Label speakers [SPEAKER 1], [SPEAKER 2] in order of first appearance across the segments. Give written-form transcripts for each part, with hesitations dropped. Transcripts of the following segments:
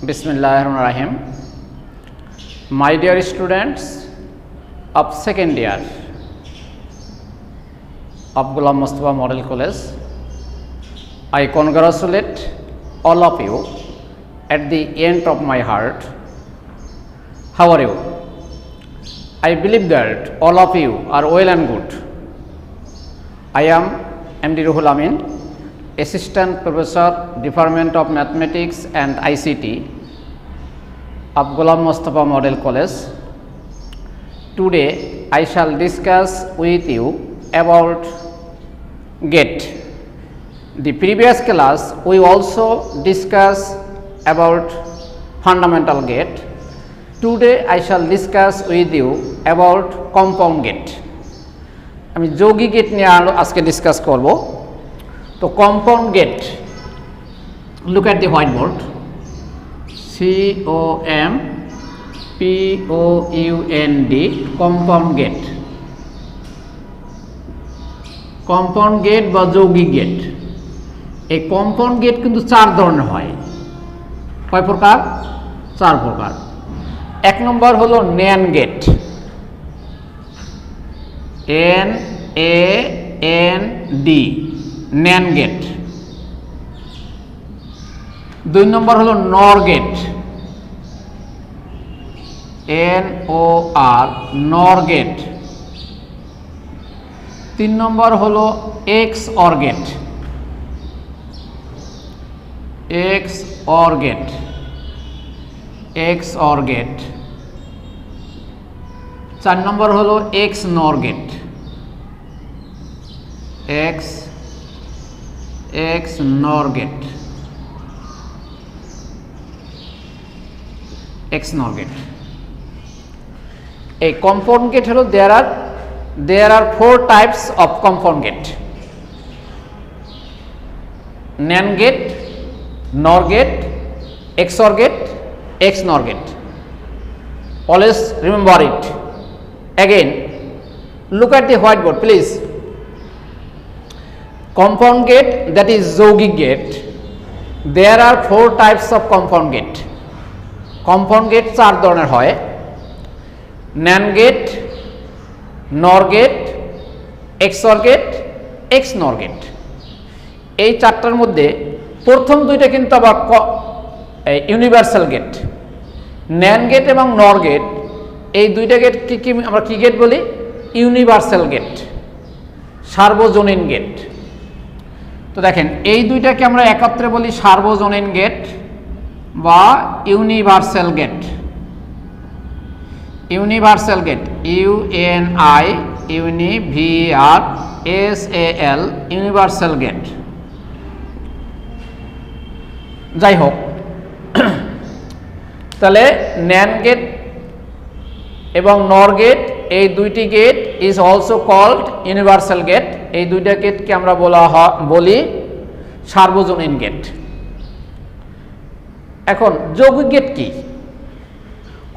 [SPEAKER 1] Bismillahirrahmanirrahim. My dear students of second year of Ghulam Mustafa Model College, I congratulate all of you at the end of my heart. How are you? I believe that all of you are well and good. I am MD Ruhul Amin, Assistant Professor, Department of Mathematics and ICT of Ghulam Mustafa Model College. Today I shall discuss with you about GATE. The previous class we also discussed about fundamental GATE. Today I shall discuss with you about compound GATE. আমি যৌগিক gate নিয়ে আজকে discuss করব। তো compound gate, look at the white board, COMPOUND, compound gate. Compound gate বা যৌগিক gate, এই compound gate কিন্তু চার ধরনের হয়। কয় প্রকার? চার প্রকার। এক নম্বর হলো NAND gate, NAND, NAND gate. দুই নম্বর হলো NOR gate, NOR, NOR gate. তিন নম্বর হলো XOR gate, XOR gate, XOR gate. চার নম্বর হলো XNOR gate, XNOR gate, XNOR gate. এই কম্পাউন্ড গেট হলো there are four types of compound gate: NAND gate, NOR gate, XOR gate, XNOR gate. Always remember it. Again, look at the whiteboard please. Compound gate, that is যৌগিক gate. There are four types of compound gate. Compound gate চার ধরনের হয়: NAND gate, NOR gate, XOR gate, XNOR gate. এই চারটার মধ্যে প্রথম দুইটা কিন্তু আবার ইউনিভার্সাল গেট। NAND গেট এবং NOR গেট, এই দুইটা গেট কি আমরা কি গেট বলি? ইউনিভার্সাল গেট, সার্বজনীন গেট। তো দেখেন, এই দুইটাকে আমরা একত্রে বলি সার্বজনীন গেট বা universal gate. Universal gate, UNI, UNIVERSAL, universal gate. যাই হোক, তাহলে NAND গেট এবং NOR গেট, এই দুইটি gate is also called universal gate. এই দুইটা গেটকে আমরা বলি সার্বজনীন গেট। এখন যৌগিক গেট কি?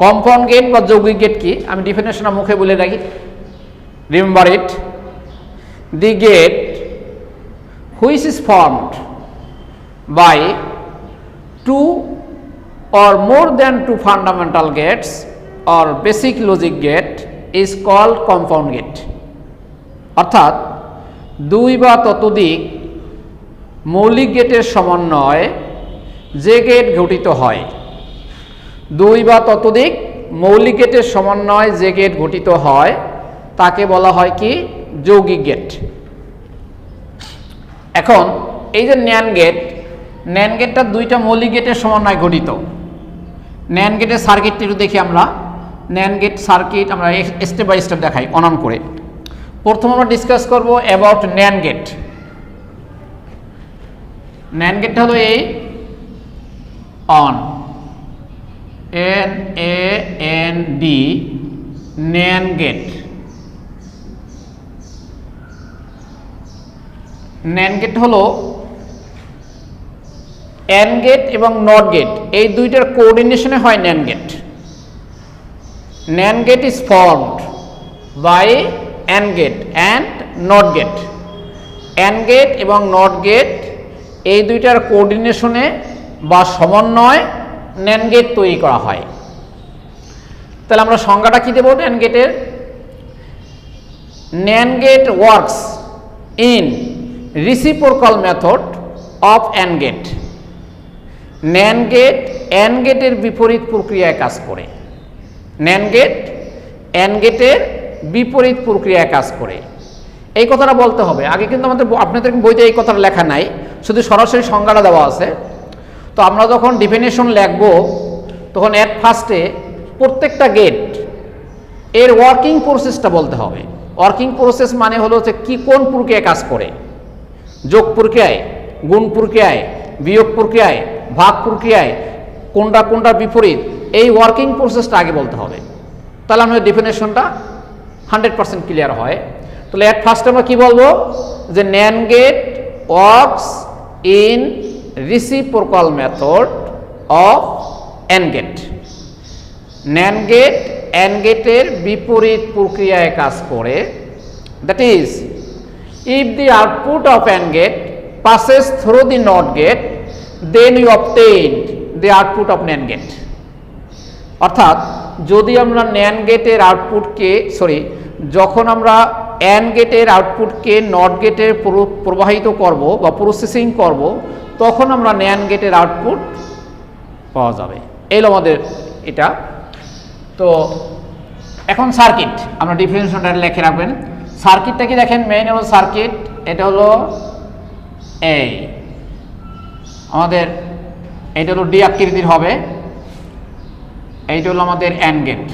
[SPEAKER 1] কম্পাউন্ড গেট বা যৌগিক গেট কি? আমি ডেফিনেশন মুখে বলে রাখি, remember it. The gate which is formed by two or more than two fundamental gates or basic logic gate is called compound gate. অর্থাৎ দুই বা ততোধিক মৌলিক গেটের সমন্বয়ে যে গেট গঠিত হয়, দুই বা ততোধিক মৌলিক গেটের সমন্বয়ে যে গেট গঠিত হয় তাকে বলা হয় কি? যৌগিক গেট। এখন এই যে NAND গেট, NAND গেটটা দুইটা মৌলিক গেটের সমন্বয়ে গঠিত। NAND গেটের সার্কিটটি একটু দেখি আমরা। NAND গেট সার্কিট আমরা স্টেপ বাই স্টেপ দেখাই অন করে। প্রথম আমরা ডিসকাস করব অ্যাবাউট NAND গেট। NAND গেটটা হলো এই অন, NAND, NAND gate. NAND gate হলো AND গেট এবং NOR গেট, এই দুইটার কোঅর্ডিনেশনে হয় NAND gate. NAND gate is formed by AND gate and NOT gate. AND gate এবং NOT গেট এই দুইটার কোঅর্ডিনেশনে বা সমন্বয় ন্যান্ড গেট তৈরি করা হয়। তাহলে আমরা সংজ্ঞাটা কি দেব ন্যান্ড গেটের? NAND gate works in reciprocal method of AND gate. NAND gate AND গেটের বিপরীত প্রক্রিয়ায় কাজ করে। ন্যান্ড গেট অ্যান্ড গেটের বিপরীত প্রক্রিয়ায় কাজ করে, এই কথাটা বলতে হবে। আগে কিন্তু আপনাদের বইতে এই কথাটা লেখা নাই, শুধু সরাসরি সংজ্ঞাটা দেওয়া আছে। তো আমরা যখন ডেফিনেশন লিখব তখন এট ফার্স্টে প্রত্যেকটা গেট এর ওয়ার্কিং প্রসেসটা বলতে হবে। ওয়ার্কিং প্রসেস মানে হলো যে কি কোন প্রক্রিয়ায় কাজ করে, যোগ প্রক্রিয়ায়, গুণ প্রক্রিয়ায়, বিয়োগ প্রক্রিয়ায়, ভাগ প্রক্রিয়ায়, কোনটার বিপরীত, এই ওয়ার্কিং প্রসেসটা আগে বলতে হবে। তাহলে আমাদের ডেফিনেশনটা 100% ক্লিয়ার হয়। তাহলে এট ফার্স্ট আমরা কি বলবো যে NAND gate works in reciprocal method of AND gate. NAND gate AND গেটের বিপরীত প্রক্রিয়ায় কাজ করে। That is if the output of AND gate passes through the NOT gate, then you obtain the output of NAND gate. অর্থাৎ যদি আমরা NAND গেটের আউটপুটকে যখন আমরা AND গেটের আউটপুটকে NOT গেটে প্রবাহিত করব বা প্রসেসিং করব, তখন আমরা NAND গেটের আউটপুট পাওয়া যাবে। এই হলো আমাদের এটা। তো এখন সার্কিট, আমরা ডিফারেন্সিয়েশনটা লিখে রাখবেন। সার্কিটটা কি দেখেন, মেইন হলো সার্কিট, এটা হলো এই আমাদের, এইটা হলো ডি আকৃতির হবে, এইটা হলো আমাদের অ্যান্ড গেট,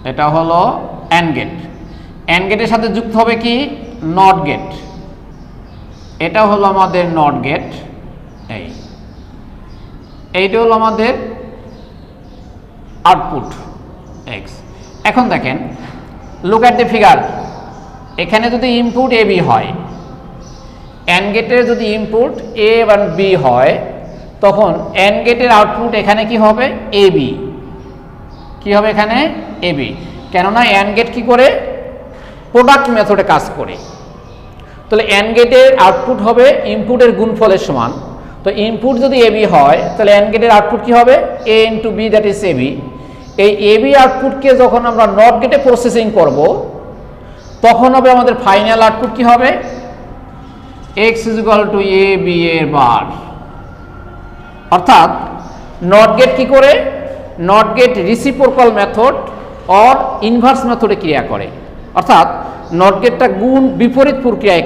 [SPEAKER 1] এটা হলো অ্যান্ড গেট। অ্যান্ড গেটের সাথে যুক্ত হবে কি নট গেট, এটা হলো আমাদের নট গেট, এইটা হলো আমাদের আউটপুট এক্স। এখন দেখেন, লুক অ্যাট দ্য ফিগার, এখানে যদি ইনপুট এ বি হয়, অ্যান্ড গেটের যদি ইনপুট এ এবং বি হয়, তখন অ্যান্ড গেটের আউটপুট এখানে কি হবে এ বি, কি হবে এখানে এ বি, কেননা অ্যান্ড গেট কি করে প্রোডাক্ট মেথডে কাজ করে। তাহলে অ্যান্ড গেটের আউটপুট হবে ইনপুটের গুণফলের সমান। তো ইনপুট যদি এ বি হয়, তাহলে অ্যান্ড গেটের আউটপুট কি হবে A into B, that is A B. এই এ বি আউটপুটকে যখন আমরা নট গেটে প্রসেসিং করব, তখন হবে আমাদের ফাইনাল আউটপুট কি হবে X is equal to A B এর বার। অর্থাৎ নট গেট কি করে, NOT gate reciprocal method or inverse মেথডে ক্রিয়া করে। অর্থাৎ নট গেটটা গুণ বিপরীত প্রক্রিয়ায়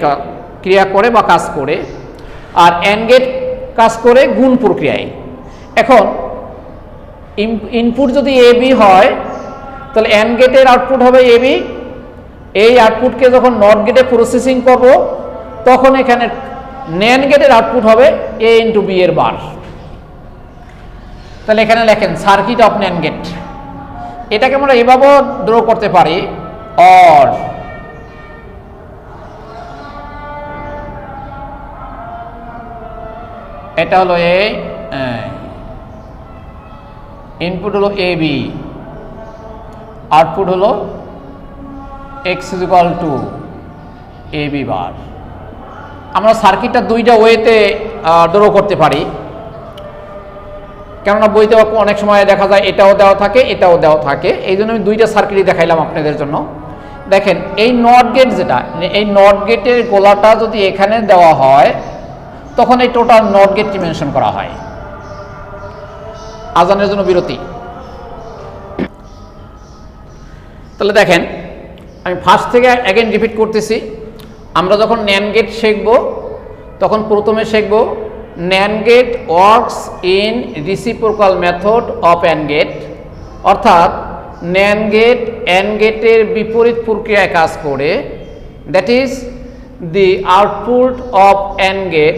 [SPEAKER 1] ক্রিয়া করে বা কাজ করে, আর অ্যান্ড গেট কাজ করে গুণ প্রক্রিয়ায়। এখন ইনপুট যদি এ বি হয়, তাহলে অ্যান্ড গেটের আউটপুট হবে এ বি। এই আউটপুটকে যখন নট গেটে প্রসেসিং করব, তখন এখানে ন্যান্ড গেটের আউটপুট হবে এ ইন্টু বি এর বার। তাহলে এখানে লেখেন সার্কিট অফ ন্যান্ড গেট। এটাকে আমরা এভাবেও ড্র করতে পারি, অর এটা হলো এ, ইনপুট হলো এ বি, আউটপুট হলো X is equal to A B bar. আমরা সার্কিটটা দুইটা ওয়েতে ড্র করতে পারি, কেননা বইতে অনেক সময় দেখা যায় এটাও দেওয়া থাকে এটাও দেওয়া থাকে, এই জন্য আমি দুইটা সার্কিটই দেখাইলাম আপনাদের জন্য। দেখেন এই নট গেট যেটা, এই নট গেটের গোলাটা যদি এখানে দেওয়া হয়, তখন এই টোটাল নট গেটটি মেনশন করা হয়। আজানের জন্য বিরতি। তাহলে দেখেন, আমি ফার্স্ট থেকে অ্যাগেন রিপিট করতেছি। আমরা যখন ন্যান্ড গেট শিখব, তখন প্রথমে শিখব NAND gate works in reciprocal method of AND gate. অর্থাৎ ন্যান্ড গেট অ্যান্ড গেটের বিপরীত প্রক্রিয়ায় কাজ করে। That is the output of AND gate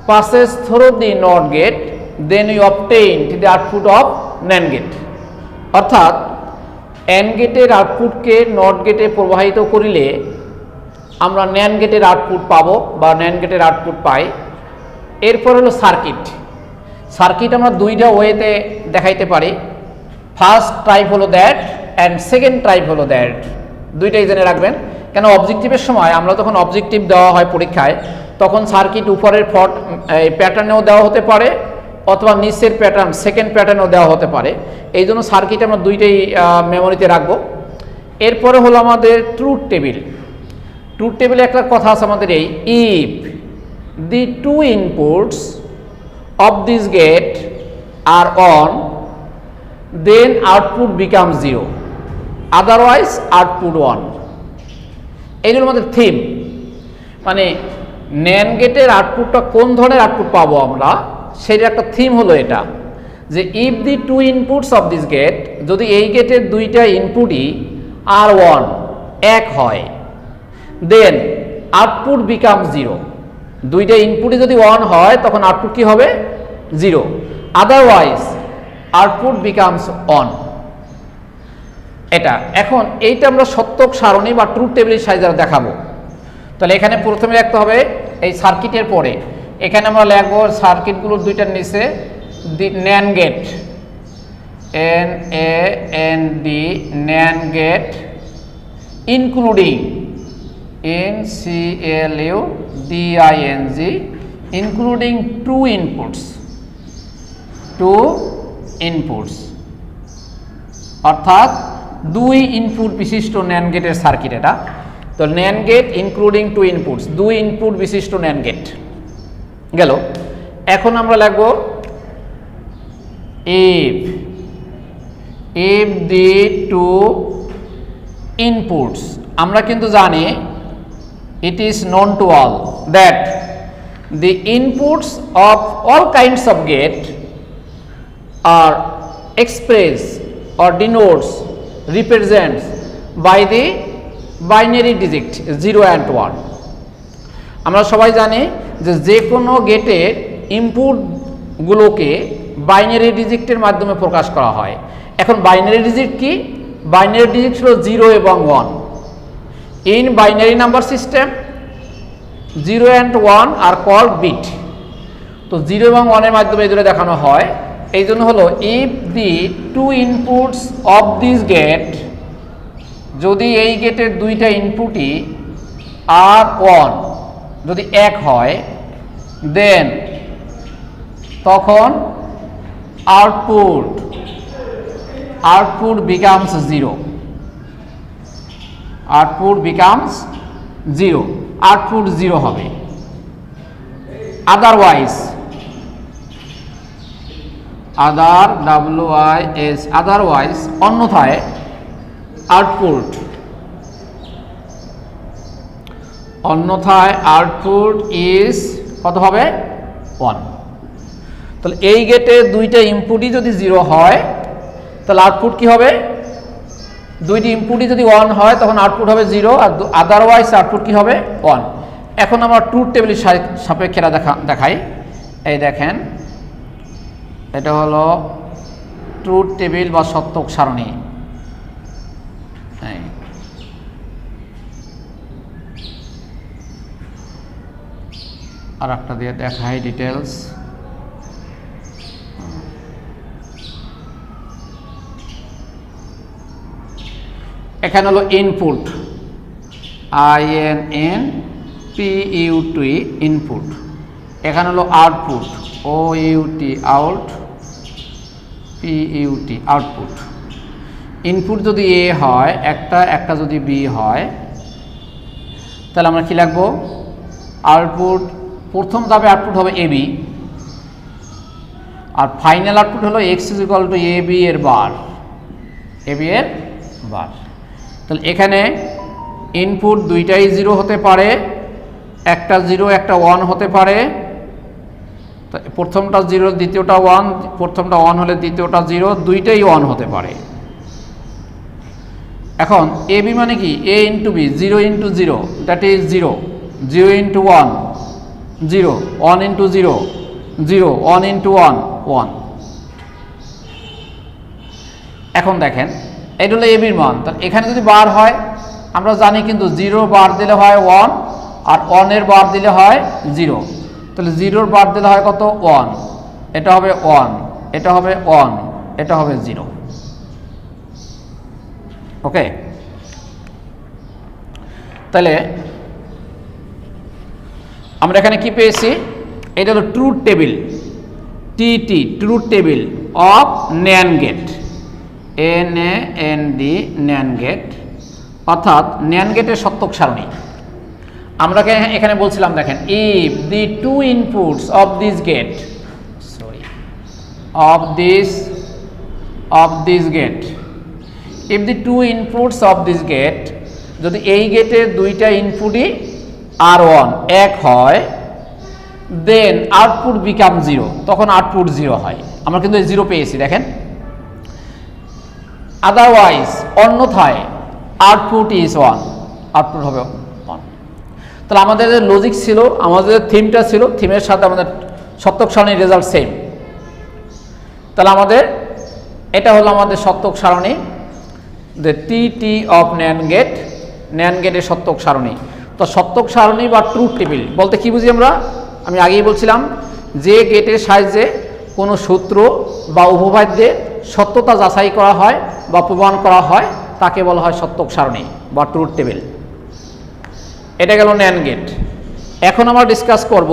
[SPEAKER 1] passes through the NOT gate, then you obtain the output of NAND gate. অর্থাৎ and গেটের আউটপুটকে not গেটে প্রবাহিত করিলে আমরা ন্যান্ড গেটের আউটপুট পাবো বা ন্যান্ড গেটের আউটপুট পাই। এরপর হলো সার্কিট। সার্কিট আমরা দুইটা ওয়েতে দেখাইতে পারি। ফার্স্ট টাইপ হলো দ্যাট অ্যান্ড সেকেন্ড টাইপ হলো দ্যাট, দুইটাই জেনে রাখবেন। কেন অবজেক্টিভের সময় আমরা যখন অবজেক্টিভ দেওয়া হয় পরীক্ষায়, তখন সার্কিট উপরের প্যাটার্নেও দেওয়া হতে পারে, অথবা নিচের প্যাটার্ন সেকেন্ড প্যাটার্নও দেওয়া হতে পারে। এই জন্য সার্কিট আমরা দুইটাই মেমোরিতে রাখবো। এরপরে হলো আমাদের ট্রুথ টেবিল। ট্রুথ টেবিলে একটা কথা আছে আমাদের এই, if the two inputs of this gate are on then output become 0, otherwise output 1। এইগুলোর মধ্যে থিম, মানে ন্যান্ড গেটের আউটপুটটা কোন ধরনের আউটপুট পাবো আমরা, সেটা একটা থিম হলো এটা, যে if the two inputs of this gate, যদি এই গেটের দুইটা ইনপুটই আর 1 এক হয়, দেন আউটপুট বিকাম 0, দুইটা ইনপুটই যদি 1 হয় তখন আউটপুট কি হবে 0, আদারওয়াইজ আউটপুট বিকামস 1। এটা এখন এইটা আমরা সত্যক সারণী বা ট্রুথ টেবিলের সাহায্যে দেখাবো। তাহলে এখানে প্রথমে রাখতে হবে এই সার্কিটের পরে, এখানে আমরা লিখবো সার্কিটগুলোর দুইটার নিচে NAND gate, NAND NAND gate including NCLUDING including two inputs, অর্থাৎ দুই ইনপুট বিশিষ্ট ন্যান্ড গেটের সার্কিট এটা। তো NAND gate including two inputs, দুই ইনপুট বিশিষ্ট ন্যান্ড গেট গেল। এখন আমরা লিখব if the two inputs, আমরা কিন্তু জানি it is known to all that the inputs of all kinds of gate are expressed or denotes represents by the binary digit 0 and 1। আমরা সবাই জানি যে কোনো গেটের ইনপুটগুলোকে বাইনারি ডিজিটের মাধ্যমে প্রকাশ করা হয়। এখন বাইনারি ডিজিট কি? বাইনারি ডিজিট হলো 0 এবং 1। In binary number system 0 and 1 are call bit. তো 0 এবং 1 এর মাধ্যমে এগুলো দেখানো হয়। এই জন্য হলো if the two inputs of this gate, যদি এই গেটের দুইটা ইনপুটই আর 1 যদি এক হয়, দেন তখন আউটপুট বিকামস 0, আউটপুট 0 হবে। আদারওয়াইজ, আদারওয়াইজ অন্যথায় আউটপুট ইজ কত হবে 1। তাহলে এই গেটে দুইটা ইনপুটই যদি 0 হয় তাহলে আউটপুট কি হবে? দুইটি ইনপুটই যদি 1 হয় তখন আউটপুট হবে 0, আর আদারওয়াইজ আউটপুট কি হবে 1। এখন আমরা ট্রুথ টেবিলের সাপেক্ষে দেখাই। এই দেখেন, এটা হলো ট্রুথ টেবিল বা সত্যক সারণী। আর একটা দিয়ে দেখাই ডিটেলস। এখানে হলো ইনপুট, INPUT ইনপুট। এখানে হলো আউটপুট, OUT আউটপুট। ইনপুট যদি A হয় একটা যদি B হয়, তাহলে আমরা কি লিখব? আউটপুট, প্রথম ধাপে আউটপুট হবে AB, আর ফাইনাল আউটপুট হলো X = AB এর বার, তাহলে এখানে ইনপুট দুইটাই 0 হতে পারে, একটা 0 একটা 1 হতে পারে। প্রথমটা 0 দ্বিতীয়টা 1, প্রথমটা 1 হলে দ্বিতীয়টা 0, দুইটাই 1 হতে পারে। এখন AB মানে কি? A × B, 0 × 0 that is 0, 0 × 1 0, 1 × 0 0, 1 × 1 1। এখন দেখেন এটা হলো AB এর মান। তাহলে এখানে যদি বার হয়, আমরা জানি কিন্তু 0 বার দিলে হয় 1, আর 1 এর বার দিলে হয় 0। তাহলে 0 বার দিলে হয় কত? 1, এটা হবে 1, এটা হবে 1, এটা হবে 0। ওকে, তাহলে আমরা এখানে কি পেয়েছি? এটা হলো truth table. TT truth table of NAND gate, NAND NAND gate, অর্থাৎ NAND গেটের সত্যক সারণী। আমরা এখানে বলছিলাম দেখেন, if the two inputs of this gate, of this gate, if the two inputs of this gate, যদি এই গেটের দুইটা ইনপুটই R1 এক হয়, দেন আউটপুট বিকাম 0, তখন আউটপুট 0 হয়। আমরা কিন্তু 0 পেয়েছি দেখেন। আদারওয়াইজ অন্যথায় আউটপুট ইজ 1, আউটপুট হবে 1। তাহলে আমাদের যে লজিক ছিল, আমাদের থিমটা ছিল, থিমের সাথে আমাদের সত্যক সারণীর রেজাল্ট সেম। তাহলে আমাদের এটা হলো আমাদের সত্যক সারণী, the TT of NAND gate, NAND গেটের সত্যক সারণী। তো সত্যক সারণী বা ট্রুথ টেবিল বলতে কি বুঝি আমরা? আমি আগেই বলছিলাম যে গেটের সাহায্যে কোনো সূত্র বা উপপাদ্যের সত্যতা যাচাই করা হয় বা প্রমাণ করা হয় তাকে বলা হয় সত্যক সারণী বা ট্রুথ টেবিল। এটা গেল NAND গেট। এখন আমরা ডিসকাস করব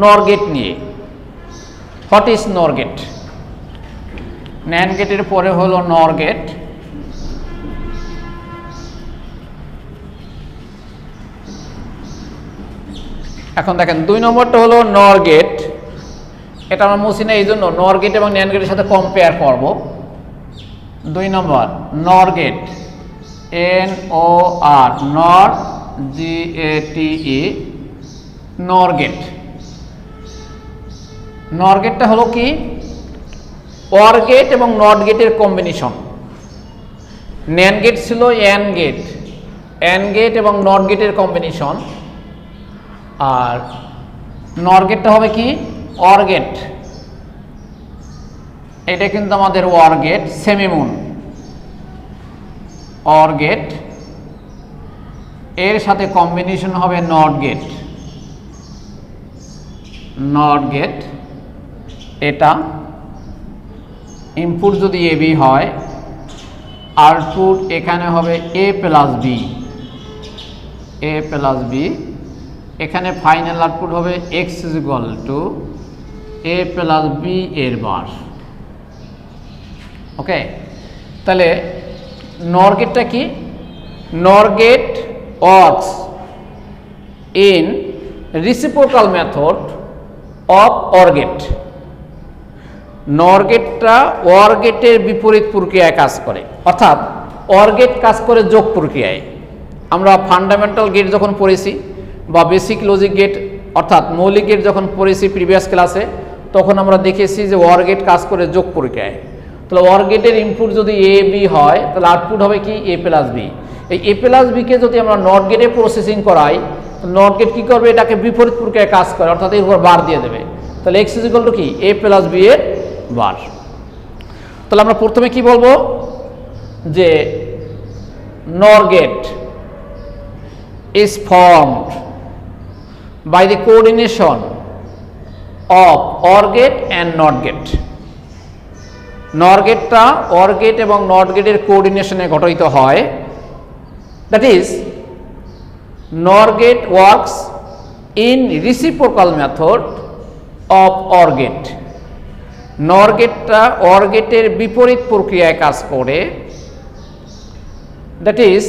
[SPEAKER 1] NOR গেট নিয়ে। What is NOR gate? NAND গেটের পরে হলো NOR গেট। এখন দেখেন 2 নম্বরটা হলো NOR গেট। এটা আমরা মুছি না, এই জন্য NOR গেট এবং NAND গেটের সাথে কম্পেয়ার করব। 2 নম্বর NOR gate, NOR, NOR, GATE, NOR gate. NOR গেটটা হলো কি? OR গেট এবং NOT গেটের কম্বিনেশন। NAND গেট ছিল AND গেট, AND গেট এবং NOT গেটের কম্বিনেশন। আর NOR গেটটা হবে কি? OR gate. এটা কিন্তু আমাদের OR গেট, সেমিমুন OR গেট, এর সাথে কম্বিনেশন হবে NOT গেট, NOT গেট। এটা ইনপুট যদি AB হয়, আউটপুট এখানে হবে A plus B, A plus B। এখানে ফাইনাল আউটপুট হবে x = A প্লাস B এর বার। ওকে, তাহলে NOR গেটটা কি? NOR gate works in reciprocal method of OR gate. NOR গেটটা OR গেটের বিপরীত প্রক্রিয়ায় কাজ করে, অর্থাৎ OR গেট কাজ করে যোগ প্রক্রিয়ায়। আমরা ফান্ডামেন্টাল গেট যখন পড়েছি বা বেসিক লজিক গেট অর্থাৎ মৌলিক গেট যখন পড়েছি প্রিভিয়াস ক্লাসে, তখন আমরা দেখেছি যে OR গেট কাজ করে যোগ প্রক্রিয়ায়। তাহলে OR গেটের ইনপুট যদি AB হয়, তাহলে আউটপুট হবে কি? A plus B। এই A প্লাস বিকে যদি আমরা NOT গেটে প্রসেসিং করাই, NOT গেট কী করবে? এটাকে বিপরীত প্রক্রিয়ায় কাজ করে, অর্থাৎ এর উপর বার দিয়ে দেবে। তাহলে x = কি? A প্লাস B এর বার। তাহলে আমরা প্রথমে কি বলবো? যে NOR gate is formed by the coordination of OR gate and NOT gate. NOR গেটটা OR গেট এবং NOT গেটের কোঅর্ডিনেশনে গঠিত হয়। That is NOR gate works in reciprocal method of OR gate. NOR গেটটা OR গেটের বিপরীত প্রক্রিয়ায় কাজ করে। That is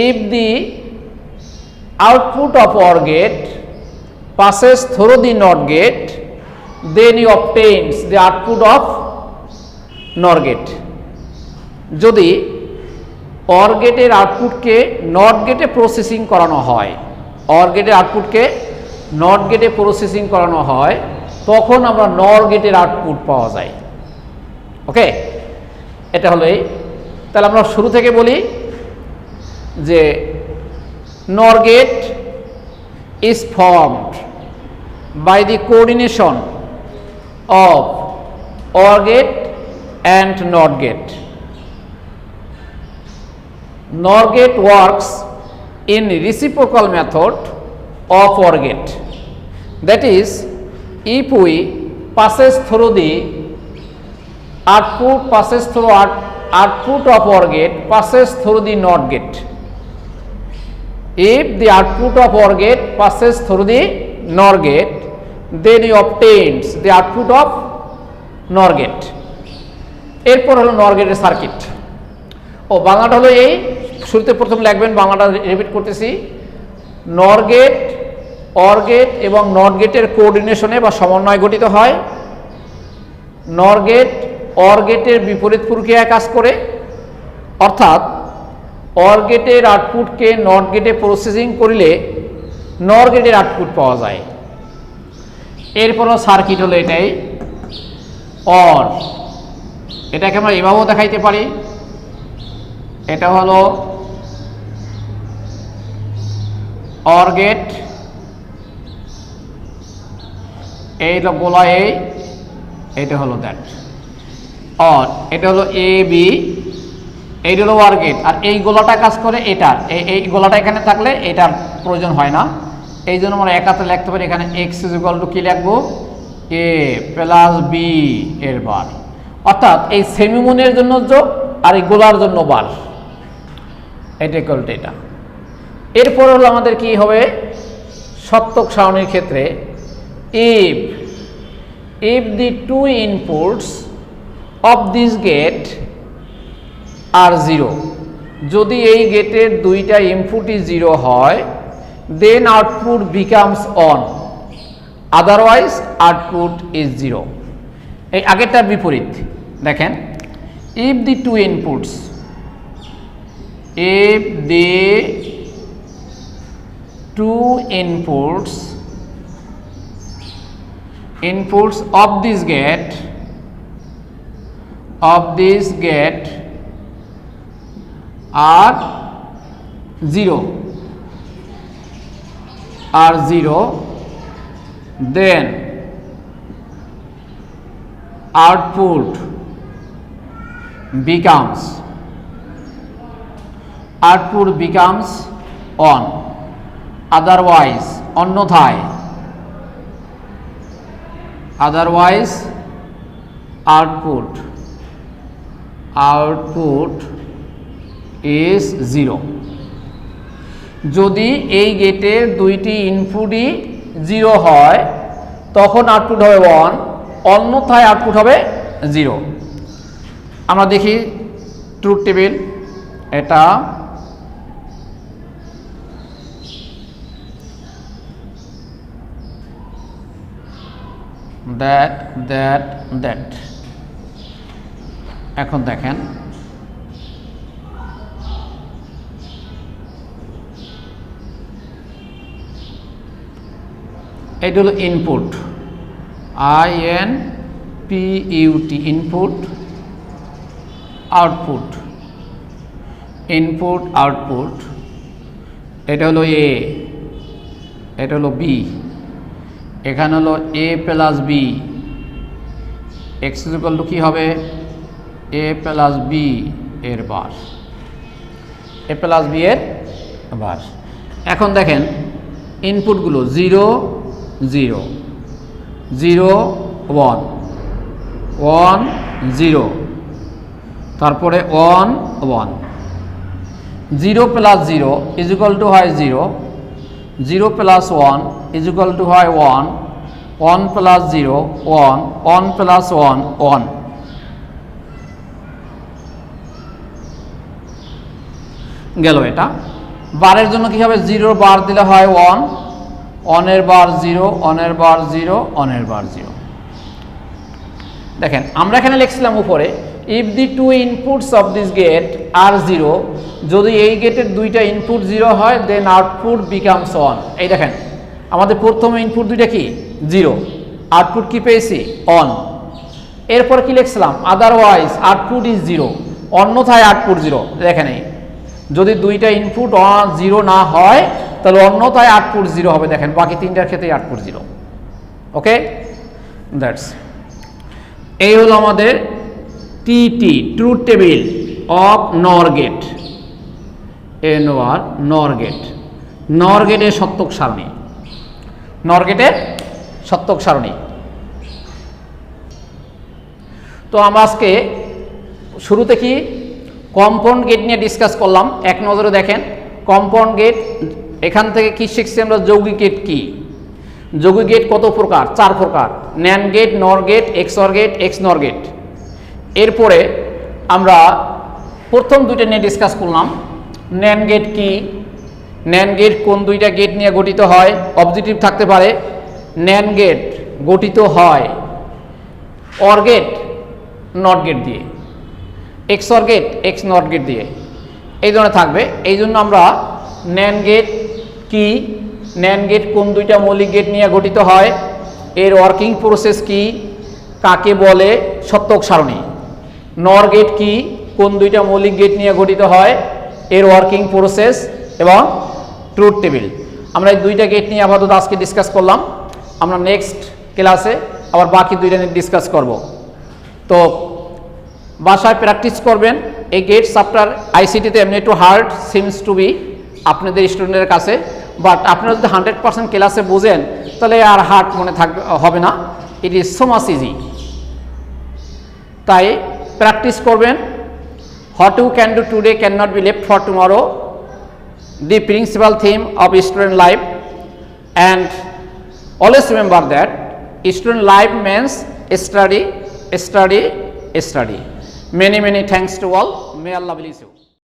[SPEAKER 1] if the output of OR gate passes through the NOT gate, then he obtains the output of NOR gate. যদি OR গেটের আউটপুটকে NOT গেটে processing করানো হয়, OR গেটের আউটপুটকে NOT গেটে প্রসেসিং করানো হয়, তখন আমরা NOR গেটের আউটপুট পাওয়া যায়। ওকে, এটা হলো এই। তাহলে আমরা শুরু থেকে বলি যে NOR gate is formed by the coordination of OR gate and NOT gate. NOR gate works in reciprocal method of OR gate. That is, if we passes through the output of OR gate passes through the NOT gate. If the output of OR gate passes through the NOR gate, then he obtains the output of NOR gate. এরপর হলো NOR গেটের circuit. ও বাংলাটা হলো এই, শুরুতে প্রথম লিখবেন, বাংলাটা রিপিট করতেছি। NOR গেট, OR গেট এবং NOT গেটের কোঅর্ডিনেশনে বা সমন্বয় গঠিত হয়। NOR গেট OR গেটের বিপরীত প্রক্রিয়ায় কাজ করে, অর্থাৎ OR গেটের আউটপুটকে NOT গেটে প্রসেসিং করলে NOR গেটের আউটপুট পাওয়া যায়। এরপরও সার্কিট হলো এটাই OR, এটাকে আমরা এভাবেও দেখাইতে পারি। এটা হলো OR গেট, এই হলো গোলা এ, এটা হলো দ্যাট OR, এটা হলো এ বি, এইটা হলো OR গেট। আর এই গোলাটা কাজ করে এটার, এই গোলাটা এখানে থাকলে এটার প্রয়োজন হয় না, এই জন্য আমরা একাতে লিখতে পারি এখানে x = কি লিখবো, a প্লাস বি এর বার, অর্থাৎ এই সেমিমুনের জন্য যোগ আর এই গোলার জন্য বার, এটা ইকুয়াল টু এটা। এরপর হলো আমাদের কি হবে, সত্যক সারণীর ক্ষেত্রে if the two inputs of this gate are 0, যদি এই গেটের দুইটা ইনপুটই 0 হয়, then output becomes on, otherwise output is 0। এই আগেরটার বিপরীত দেখেন, if the two inputs of this gate are 0, then output becomes on, otherwise অন্যথায় output is 0। যদি এই গেটের দুইটি ইনপুটই 0 হয় তখন আউটপুট হবে 1, অন্যথায় আউটপুট হবে 0। আমরা দেখি ট্রুথ টেবিল, এটা that এখন দেখেন এটা হলো ইনপুট, INPUT, ইনপুট আউটপুট, এটা হলো A, এটা হলো B, এখানে হলো A প্লাস B, x = কি হবে, A প্লাস B এর বার, A প্লাস B এর বার। এখন দেখেন ইনপুটগুলো 0 0 0 1 1 0, তারপরে 1 1, 0 প্লাস 0 = হয় 0, 0 প্লাস 1 = হয় 1, 1 প্লাস 0 1, 1 প্লাস 1 1। গেল এটা। বারের জন্য কি হবে, 0 বার দিলে হয় 1, 1 এর বার 0, 1 এর বার 0, 1 এর বার 0। দেখেন আমরা এখানে লিখছিলাম উপরে if the two inputs of this gate are 0, যদি এই গেটের দুইটা ইনপুট 0 হয় then output becomes on। এই দেখেন আমাদের প্রথম ইনপুট দুইটা কি 0, আউটপুট কি পেয়েছি অন। এরপর কি লিখছিলাম, আদারওয়াইজ আউটপুট ইজ 0, অন্যথায় আউটপুট 0। দেখেন এই যদি দুইটা ইনপুট 0 না হয় তাহলে অন্যথায় আউটপুট 0 হবে। দেখেন বাকি তিনটার ক্ষেত্রে আউটপুট 0। ওকে, দ্যাটস, এই হলো আমাদের TT, truth table of NOR gate, NOR gate, NOR গেটের সত্যক সারণী, NOR গেটের সত্যক সারণী। তো আমরা আজকে শুরুতে কি কম্পাউন্ড গেট নিয়ে ডিসকাস করলাম। এক নজরে দেখেন কম্পাউন্ড গেট, এখান থেকে কি শিখছি আমরা, যৌগিক গেট কি। যৌগিক গেট কত প্রকার? 4 প্রকার। ন্যান্ড গেট, নর গেট, এক্সঅর গেট, এক্স নর গেট। এরপরে আমরা প্রথম দুইটা নিয়ে ডিসকাস করলাম। ন্যান্ড গেট কি? ন্যান্ড গেট কোন দুইটা গেট নিয়ে গঠিত হয়? অবজেক্টিভ থাকতে পারে। ন্যান্ড গেট গঠিত হয় অর গেট, নট গেট দিয়ে, এক্সঅর গেট, এক্স নট গেট দিয়ে, এই ধরনের থাকবে। এই জন্য আমরা ন্যান্ড গেট কি, ন্যান্ড গেট কোন দুইটা মৌলিক গেট নিয়ে গঠিত হয়, এর ওয়ার্কিং প্রসেস কি, কাকে বলে, সত্যক সারণী। নর গেট কি, কোন দুইটা মৌলিক গেট নিয়ে গঠিত হয়, এর ওয়ার্কিং প্রসেস এবং ট্রুথ টেবিল। আমরা এই দুইটা গেট নিয়ে আপাতত আজকে ডিসকাস করলাম। আমরা নেক্সট ক্লাসে আবার বাকি দুইটা নিয়ে ডিসকাস করব। তো বাসায় প্র্যাকটিস করবেন। এই গেট চ্যাপ্টার আইসিটিতে এমনি একটু হার্ড সিমস টু বি আপনাদের স্টুডেন্টের কাছে, বাট আপনারা যদি 100% ক্লাসে বোঝেন তাহলে আর হার্ড মনে থাকবে হবে না। It is so much easy. তাই প্র্যাকটিস করবেন। What you can do today can not be left for tomorrow, the principal theme of student life, and always remember that student life means study, study, study. Many thanks to all. May Allah bless you.